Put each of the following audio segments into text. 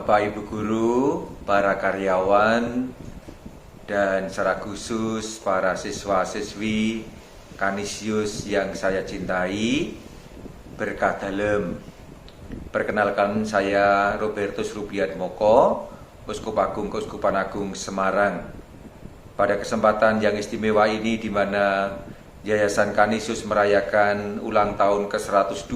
Bapak Ibu Guru, para karyawan, dan secara khusus para siswa-siswi Kanisius yang saya cintai, berkah dalem. Perkenalkan, saya Robertus Rubiatmoko, Uskup Agung Keuskupan Agung Semarang. Pada kesempatan yang istimewa ini, di mana Yayasan Kanisius merayakan ulang tahun ke-102,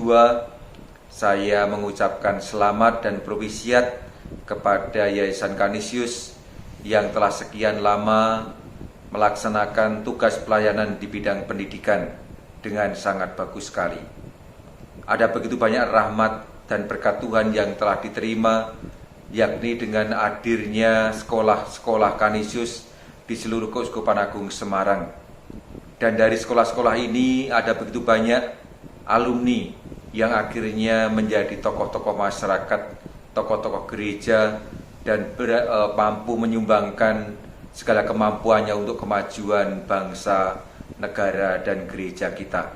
saya mengucapkan selamat dan provisiat kepada Yayasan Kanisius yang telah sekian lama melaksanakan tugas pelayanan di bidang pendidikan dengan sangat bagus sekali. Ada begitu banyak rahmat dan berkat Tuhan yang telah diterima, yakni dengan hadirnya sekolah-sekolah Kanisius di seluruh Keuskupan Agung Semarang. Dan dari sekolah-sekolah ini ada begitu banyak alumni yang akhirnya menjadi tokoh-tokoh masyarakat, tokoh-tokoh gereja, dan mampu menyumbangkan segala kemampuannya untuk kemajuan bangsa, negara, dan gereja kita.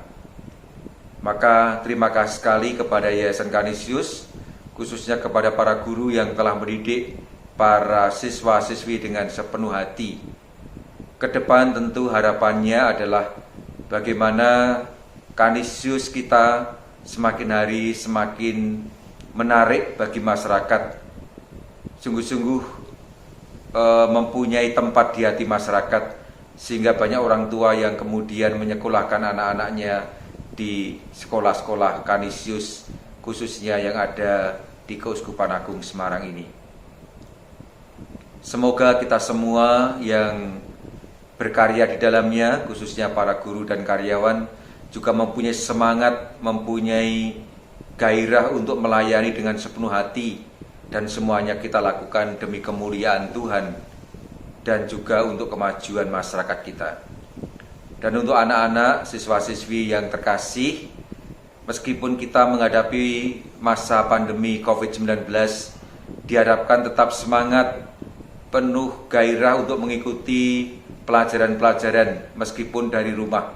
Maka terima kasih sekali kepada Yayasan Kanisius, khususnya kepada para guru yang telah mendidik para siswa-siswi dengan sepenuh hati. Kedepan tentu harapannya adalah bagaimana Kanisius kita semakin hari semakin menarik bagi masyarakat, sungguh-sungguh mempunyai tempat di hati masyarakat, sehingga banyak orang tua yang kemudian menyekolahkan anak-anaknya di sekolah-sekolah Kanisius, khususnya yang ada di Keuskupan Agung Semarang ini. Semoga kita semua yang berkarya di dalamnya, khususnya para guru dan karyawan, juga mempunyai semangat, mempunyai gairah untuk melayani dengan sepenuh hati, dan semuanya kita lakukan demi kemuliaan Tuhan dan juga untuk kemajuan masyarakat kita. Dan untuk anak-anak, siswa-siswi yang terkasih, meskipun kita menghadapi masa pandemi COVID-19, diharapkan tetap semangat, penuh gairah untuk mengikuti pelajaran-pelajaran meskipun dari rumah.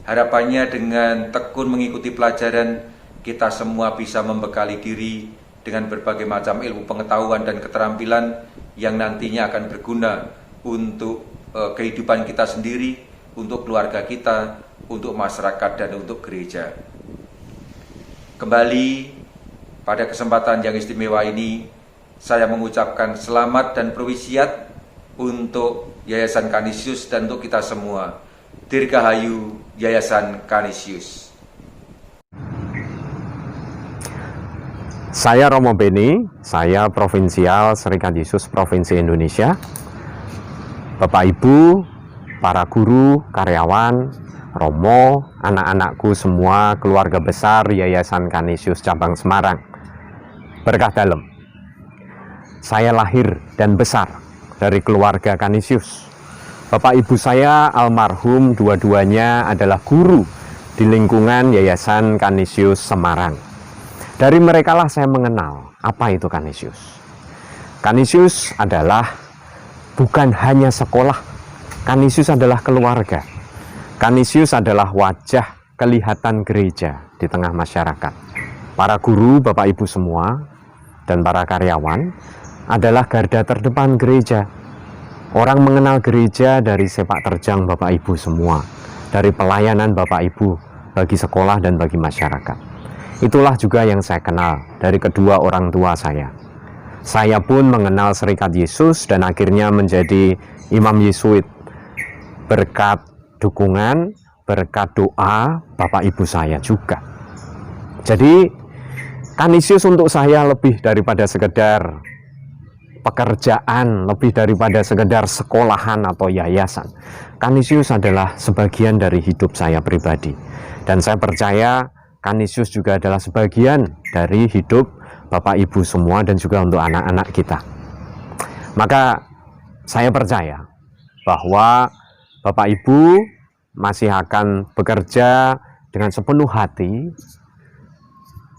Harapannya dengan tekun mengikuti pelajaran, kita semua bisa membekali diri dengan berbagai macam ilmu pengetahuan dan keterampilan yang nantinya akan berguna untuk kehidupan kita sendiri, untuk keluarga kita, untuk masyarakat, dan untuk gereja. Kembali pada kesempatan yang istimewa ini, saya mengucapkan selamat dan provisiat untuk Yayasan Kanisius dan untuk kita semua. Dirgahayu Yayasan Kanisius. Saya Romo Beni, saya Provinsial Serikat Yesus Provinsi Indonesia. Bapak Ibu, para guru, karyawan, Romo, anak-anakku semua, keluarga besar Yayasan Kanisius Cabang Semarang. Berkah dalem. Saya lahir dan besar dari keluarga Kanisius. Bapak Ibu saya almarhum dua-duanya adalah guru di lingkungan Yayasan Kanisius Semarang. Dari merekalah saya mengenal apa itu Kanisius. Kanisius adalah bukan hanya sekolah, Kanisius adalah keluarga. Kanisius adalah wajah kelihatan gereja di tengah masyarakat. Para guru, Bapak Ibu semua, dan para karyawan adalah garda terdepan gereja. Orang mengenal gereja dari sepak terjang Bapak Ibu semua, dari pelayanan Bapak Ibu bagi sekolah dan bagi masyarakat. Itulah juga yang saya kenal dari kedua orang tua saya. Saya pun mengenal Serikat Yesus dan akhirnya menjadi imam Yesuit. Berkat dukungan, berkat doa Bapak Ibu saya juga. Jadi Kanisius untuk saya lebih daripada sekedar pekerjaan, lebih daripada sekedar sekolahan atau yayasan. Kanisius adalah sebagian dari hidup saya pribadi. Dan saya percaya Kanisius juga adalah sebagian dari hidup Bapak Ibu semua dan juga untuk anak-anak kita. Maka saya percaya bahwa Bapak Ibu masih akan bekerja dengan sepenuh hati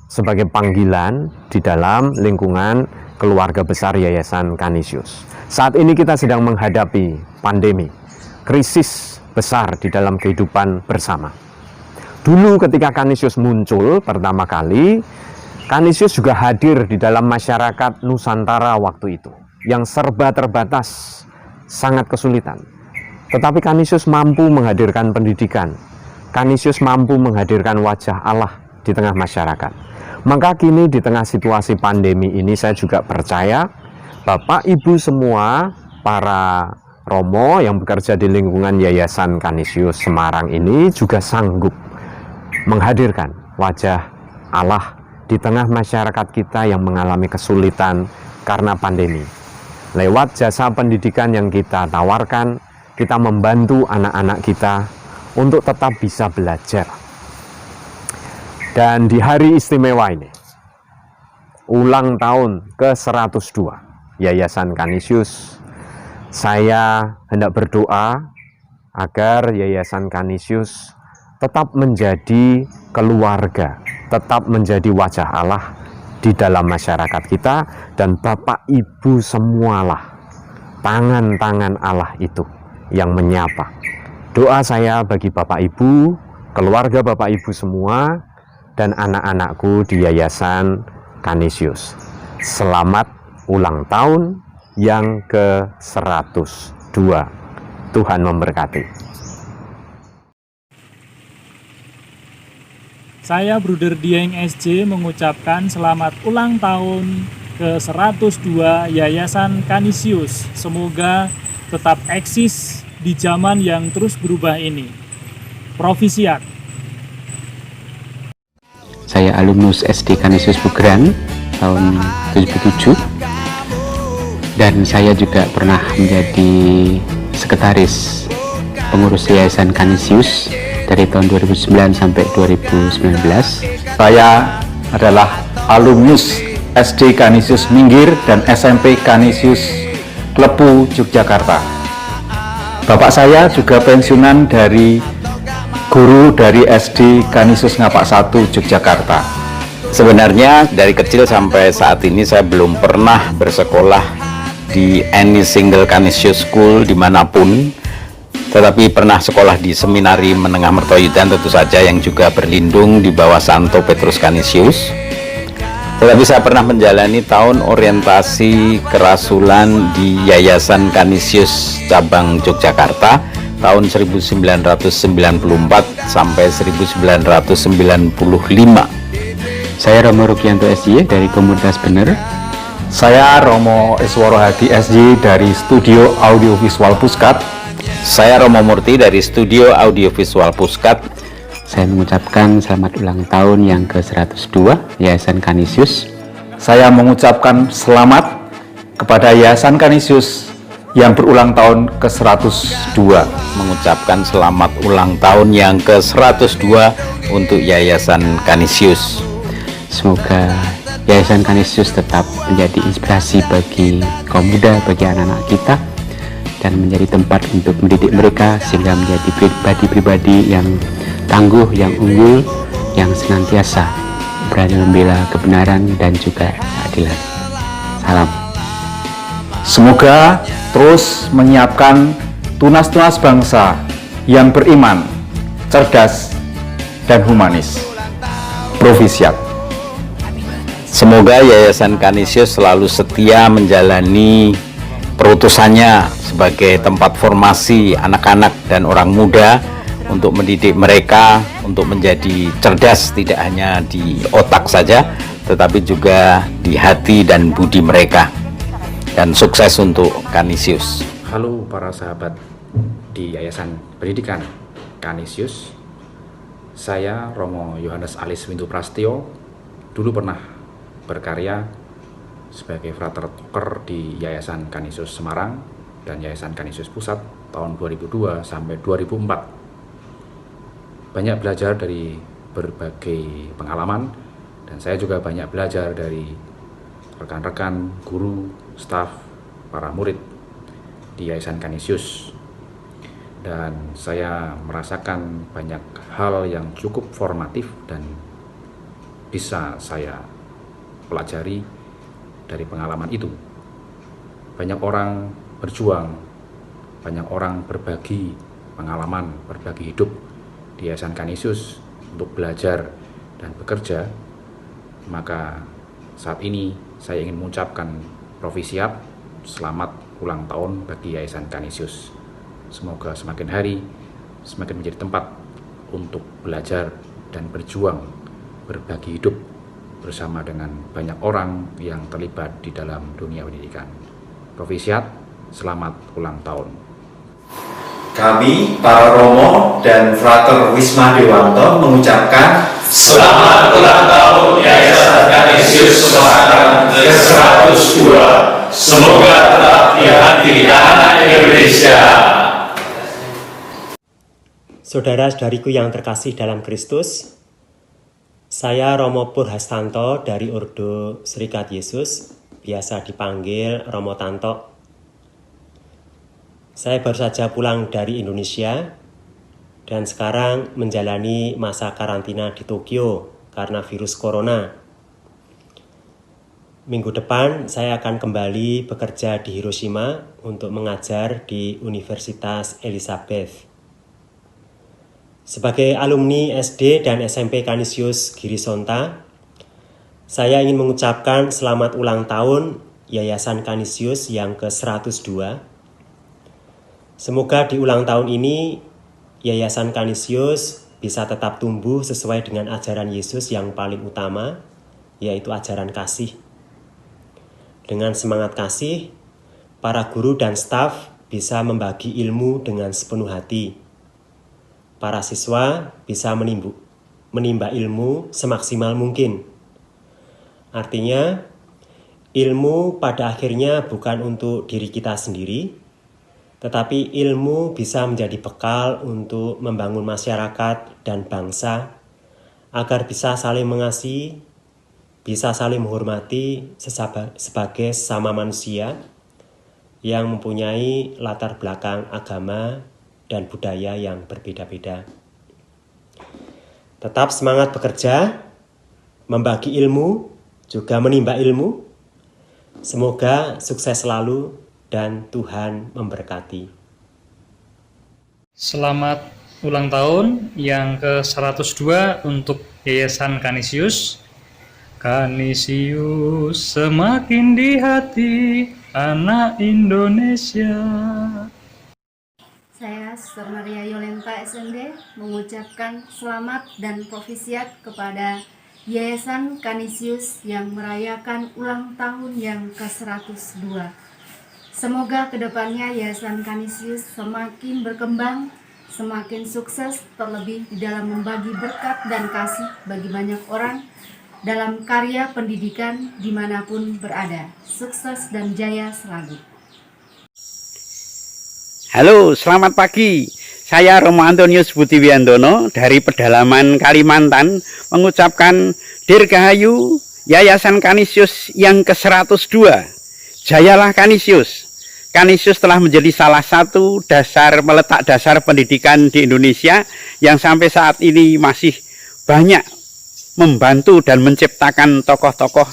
sebagai panggilan di dalam lingkungan keluarga besar Yayasan Kanisius. Saat ini kita sedang menghadapi pandemi, krisis besar di dalam kehidupan bersama. Dulu ketika Kanisius muncul pertama kali, Kanisius juga hadir di dalam masyarakat Nusantara waktu itu, yang serba terbatas, sangat kesulitan. Tetapi Kanisius mampu menghadirkan pendidikan. Kanisius mampu menghadirkan wajah Allah di tengah masyarakat. Maka kini di tengah situasi pandemi ini saya juga percaya Bapak Ibu semua, para Romo yang bekerja di lingkungan Yayasan Kanisius Semarang ini juga sanggup menghadirkan wajah Allah di tengah masyarakat kita yang mengalami kesulitan karena pandemi. Lewat jasa pendidikan yang kita tawarkan, kita membantu anak-anak kita untuk tetap bisa belajar. Dan di hari istimewa ini, ulang tahun ke-102 Yayasan Kanisius, saya hendak berdoa agar Yayasan Kanisius tetap menjadi keluarga, tetap menjadi wajah Allah di dalam masyarakat kita, dan Bapak Ibu semualah tangan-tangan Allah itu yang menyapa. Doa saya bagi Bapak Ibu, keluarga Bapak Ibu semua, dan anak-anakku di Yayasan Kanisius. Selamat ulang tahun yang ke-102. Tuhan memberkati. Saya Bruder Dieng SJ mengucapkan selamat ulang tahun ke-102 Yayasan Kanisius. Semoga tetap eksis di zaman yang terus berubah ini. Profisiat. Saya alumnus SD Kanisius Bugeran tahun 77, dan saya juga pernah menjadi sekretaris pengurus Yayasan Kanisius dari tahun 2009 sampai 2019. Saya adalah alumnus SD Kanisius Minggir dan SMP Kanisius Klepu, Yogyakarta. Bapak saya juga pensiunan dari guru dari SD Kanisius Ngapak 1, Yogyakarta. Sebenarnya dari kecil sampai saat ini saya belum pernah bersekolah di any single Kanisius school dimanapun, tetapi pernah sekolah di Seminari Menengah Mertoyudan tentu saja, yang juga berlindung di bawah Santo Petrus Kanisius. Tetapi saya pernah menjalani tahun orientasi kerasulan di Yayasan Kanisius Cabang Yogyakarta tahun 1994 sampai 1995. Saya Romo Rukianto SJ dari Komunitas Bener. Saya Romo Isworo Hadi SJ dari Studio Audiovisual Puskat. Saya Romo Murti dari Studio Audiovisual Puskat. Saya mengucapkan selamat ulang tahun yang ke-102 Yayasan Kanisius. Saya mengucapkan selamat kepada Yayasan Kanisius yang berulang tahun ke-102. Mengucapkan selamat ulang tahun yang ke-102 untuk Yayasan Kanisius. Semoga Yayasan Kanisius tetap menjadi inspirasi bagi kaum muda, bagi anak-anak kita, dan menjadi tempat untuk mendidik mereka sehingga menjadi pribadi-pribadi yang tangguh, yang unggul, yang senantiasa berani membela kebenaran dan juga keadilan. Salam. Semoga terus menyiapkan tunas-tunas bangsa yang beriman, cerdas, dan humanis. Profisiat. Semoga Yayasan Kanisius selalu setia menjalani perutusannya sebagai tempat formasi anak-anak dan orang muda untuk mendidik mereka untuk menjadi cerdas, tidak hanya di otak saja tetapi juga di hati dan budi mereka. Dan sukses untuk Kanisius. Halo para sahabat di Yayasan Pendidikan Kanisius. Saya Romo Yohanes Alis Windu Prastio, dulu pernah berkarya sebagai frater toker di Yayasan Kanisius Semarang dan Yayasan Kanisius Pusat tahun 2002 sampai 2004. Banyak belajar dari berbagai pengalaman, dan saya juga banyak belajar dari rekan-rekan, guru, staf, para murid di Yayasan Kanisius. Dan saya merasakan banyak hal yang cukup formatif dan bisa saya pelajari dari pengalaman itu. Banyak orang berjuang, banyak orang berbagi pengalaman, berbagi hidup di Yayasan Kanisius untuk belajar dan bekerja Maka saat ini saya ingin mengucapkan Provisiat selamat ulang tahun bagi Yayasan Canisius. Semoga semakin hari semakin menjadi tempat untuk belajar dan berjuang berbagi hidup bersama dengan banyak orang yang terlibat di dalam dunia pendidikan. Provisiat, selamat ulang tahun. Kami, para Romo dan Frater Wisma Dewanto mengucapkan selamat ulang tahun Yayasan Canisius Semarang ke-102. Semoga tetap di hati anak Indonesia. Saudara-saudariku yang terkasih dalam Kristus, saya Romo Purhastanto dari Ordo Serikat Yesus, biasa dipanggil Romo Tanto. Saya baru saja pulang dari Indonesia dan sekarang menjalani masa karantina di Tokyo karena virus corona. Minggu depan saya akan kembali bekerja di Hiroshima untuk mengajar di Universitas Elizabeth. Sebagai alumni SD dan SMP Canisius Girisonta, saya ingin mengucapkan selamat ulang tahun Yayasan Canisius yang ke-102. Semoga di ulang tahun ini Yayasan Canisius bisa tetap tumbuh sesuai dengan ajaran Yesus yang paling utama, yaitu ajaran kasih. Dengan semangat kasih, para guru dan staf bisa membagi ilmu dengan sepenuh hati. Para siswa bisa menimba ilmu semaksimal mungkin. Artinya, ilmu pada akhirnya bukan untuk diri kita sendiri, tetapi ilmu bisa menjadi bekal untuk membangun masyarakat dan bangsa agar bisa saling mengasihi, bisa saling menghormati sebagai sesama manusia yang mempunyai latar belakang agama dan budaya yang berbeda-beda. Tetap semangat bekerja, membagi ilmu, juga menimba ilmu. Semoga sukses selalu dan Tuhan memberkati. Selamat ulang tahun yang ke-102 untuk Yayasan Canisius. Canisius semakin di hati anak Indonesia. Saya Suster Maria Yolenta SMD mengucapkan selamat dan provisiat kepada Yayasan Canisius yang merayakan ulang tahun yang ke-102. Semoga kedepannya Yayasan Canisius semakin berkembang, semakin sukses, terlebih di dalam membagi berkat dan kasih bagi banyak orang dalam karya pendidikan dimanapun berada. Sukses dan jaya selalu. Halo, selamat pagi. Saya Romo Antonius Butiwiandono dari pedalaman Kalimantan mengucapkan Dirgahayu Yayasan Canisius yang ke-102. Jayalah Canisius. Canisius telah menjadi salah satu meletak dasar pendidikan di Indonesia yang sampai saat ini masih banyak membantu dan menciptakan tokoh-tokoh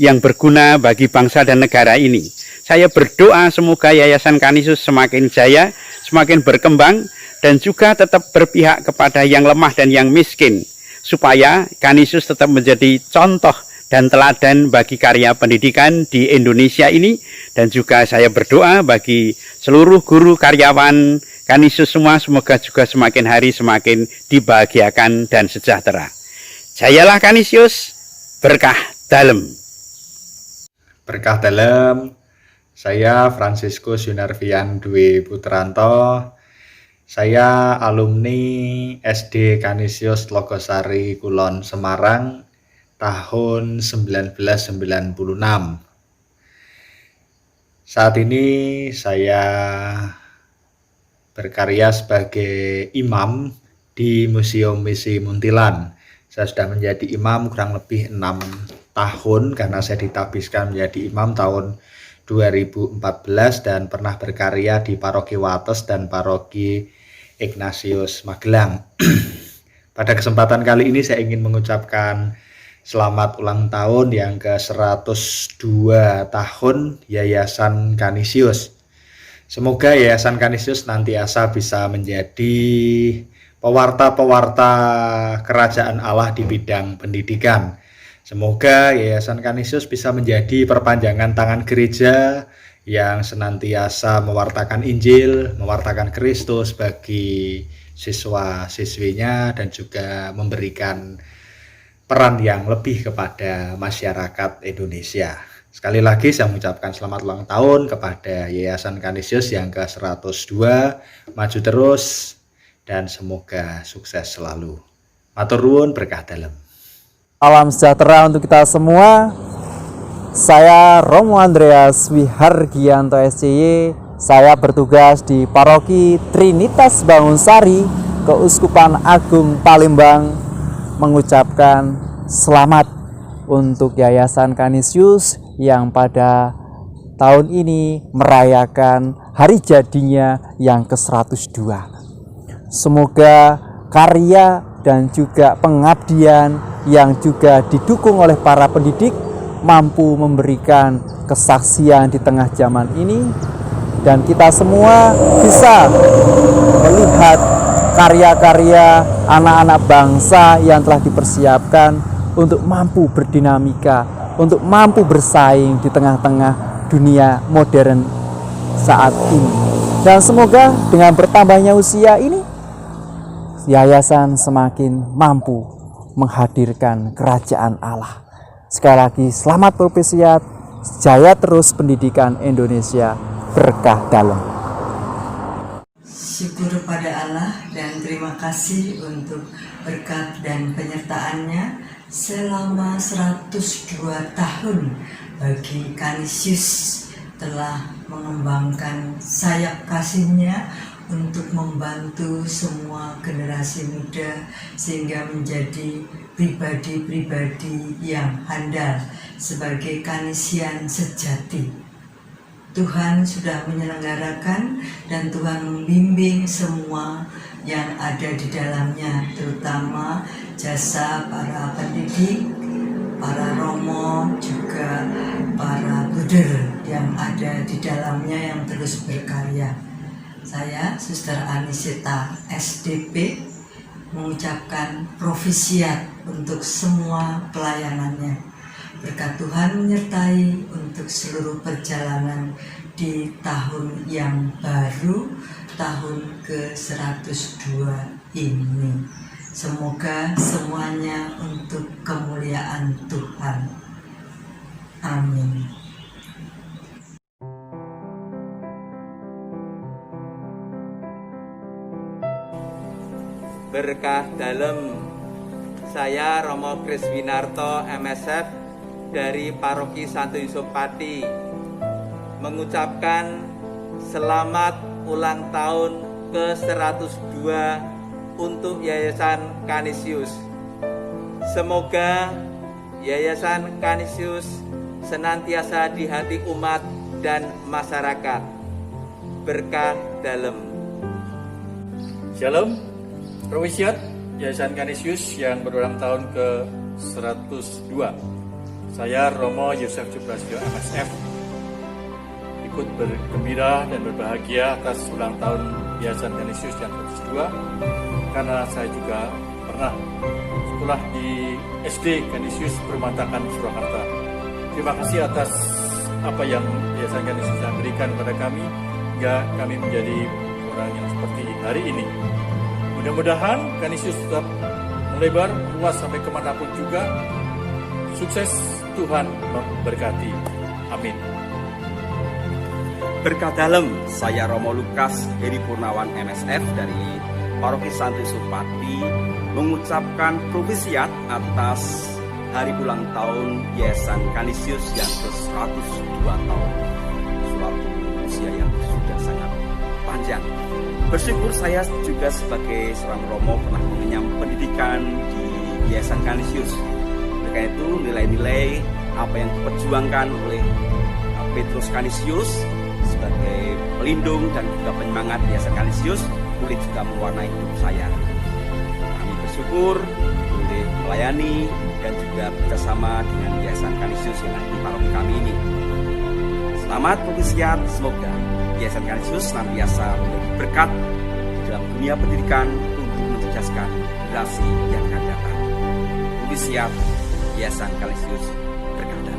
yang berguna bagi bangsa dan negara ini. Saya berdoa semoga Yayasan Canisius semakin jaya, semakin berkembang, dan juga tetap berpihak kepada yang lemah dan yang miskin, supaya Canisius tetap menjadi contoh dan teladan bagi karya pendidikan di Indonesia ini. Dan juga saya berdoa bagi seluruh guru karyawan Canisius semua, semoga juga semakin hari semakin dibahagiakan dan sejahtera. Jayalah Canisius, berkah dalem. Berkah dalem. Saya Franciscus Yunarvian Dwi Putranto. Saya alumni SD Canisius Logosari Kulon Semarang tahun 1996. Saat ini saya berkarya sebagai imam di Museum Misi Muntilan. Saya sudah menjadi imam kurang lebih 6 tahun karena saya ditabiskan menjadi imam tahun 2014 dan pernah berkarya di Paroki Wates dan Paroki Ignatius Magelang. Pada kesempatan kali ini saya ingin mengucapkan selamat ulang tahun yang ke-102 tahun Yayasan Canisius. Semoga Yayasan Canisius nantiasa bisa menjadi pewarta-pewarta kerajaan Allah di bidang pendidikan. Semoga Yayasan Kanisius bisa menjadi perpanjangan tangan gereja yang senantiasa mewartakan Injil, mewartakan Kristus bagi siswa-siswinya, dan juga memberikan peran yang lebih kepada masyarakat Indonesia. Sekali lagi saya mengucapkan selamat ulang tahun kepada Yayasan Kanisius yang ke-102. Maju terus dan semoga sukses selalu. Matur nuwun, berkah dalem. Salam sejahtera untuk kita semua. Saya Romo Andreas Wihargianto SCY. Saya bertugas di Paroki Trinitas Bangunsari, Keuskupan Agung Palembang, mengucapkan selamat untuk Yayasan Kanisius yang pada tahun ini merayakan hari jadinya yang ke-102. Semoga karya dan juga pengabdian yang juga didukung oleh para pendidik mampu memberikan kesaksian di tengah zaman ini, dan kita semua bisa melihat karya-karya anak-anak bangsa yang telah dipersiapkan untuk mampu berdinamika, untuk mampu bersaing di tengah-tengah dunia modern saat ini. Dan semoga dengan bertambahnya usia ini, yayasan semakin mampu menghadirkan kerajaan Allah. Sekali lagi selamat propesiat, jaya terus pendidikan Indonesia, berkah dalam. Syukur pada Allah dan terima kasih untuk berkat dan penyertaannya selama 102 tahun bagi Kanisius telah mengembangkan sayap kasihnya untuk membantu semua generasi muda sehingga menjadi pribadi-pribadi yang handal sebagai Kanisian sejati. Tuhan sudah menyelenggarakan dan Tuhan membimbing semua yang ada di dalamnya, terutama jasa para pendidik, para romo, juga para bruder yang ada di dalamnya yang terus berkarya. Saya, Suster Anisita SDP, mengucapkan profisiat untuk semua pelayanannya. Berkat Tuhan menyertai untuk seluruh perjalanan di tahun yang baru, tahun ke-102 ini. Semoga semuanya untuk kemuliaan Tuhan. Amin. Berkah dalem. Saya Romo Kriswinarto MSF dari Paroki Santo Yusuf Pati mengucapkan selamat ulang tahun ke-102 untuk Yayasan Kanisius. Semoga Yayasan Kanisius senantiasa di hati umat dan masyarakat. Berkah dalem. Shalom, Provisiat Yayasan Kanisius yang berulang tahun ke-102. Saya Romo Yosef Suprastyo MSF ikut bergembira dan berbahagia atas ulang tahun Yayasan Kanisius yang ke-102 karena saya juga pernah sekolah di SD Kanisius Permatakan Surakarta. Terima kasih atas apa yang Yayasan Kanisius telah berikan kepada kami hingga kami menjadi orang yang seperti hari ini. Mudah-mudahan Kanisius tetap melebar, luas sampai kemanapun juga. Sukses, Tuhan memberkati. Amin. Berkah dalem, saya Romo Lukas Heri Purnawan MSF dari Paroki Santo Yusuf Pati mengucapkan profisiat atas hari ulang tahun Yayasan Kanisius yang ke-102 tahun. Suatu usia yang sudah sangat panjang. Bersyukur saya juga sebagai seorang Romo pernah mengenyam pendidikan di Yayasan Kanisius. Oleh itu nilai-nilai apa yang diperjuangkan oleh Petrus Kanisius sebagai pelindung dan juga penyemangat Yayasan Kanisius boleh juga mewarnai hidup saya. Kami bersyukur boleh melayani dan juga bekerjasama dengan Yayasan Kanisius yang ada di paroki kami ini. Selamat propisiat, semoga Yayasan Kanisius senantiasa menjadi berkat di dalam dunia pendidikan untuk mencerdaskan generasi yang akan datang. Propisiat Yayasan Canisius berkata.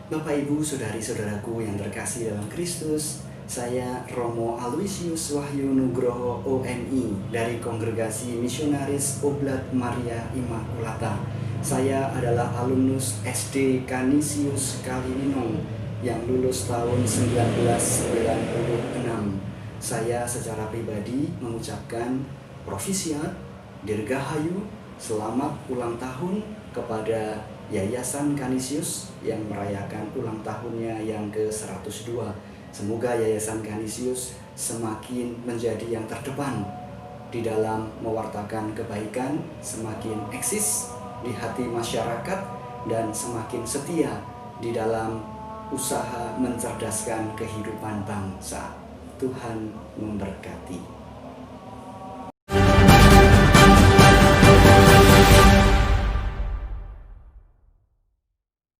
Bapak Ibu, saudari-saudaraku yang terkasih dalam Kristus, saya Romo Aloysius Wahyu Nugroho OMI dari Kongregasi Misionaris Oblat Maria Immaculata. Saya adalah alumnus SD Canisius Kaliwinong yang lulus tahun 1996. Saya secara pribadi mengucapkan Profisiat, Dirgahayu, selamat ulang tahun kepada Yayasan Canisius yang merayakan ulang tahunnya yang ke-102. Semoga Yayasan Canisius semakin menjadi yang terdepan di dalam mewartakan kebaikan, semakin eksis di hati masyarakat, dan semakin setia di dalam usaha mencerdaskan kehidupan bangsa. Tuhan memberkati.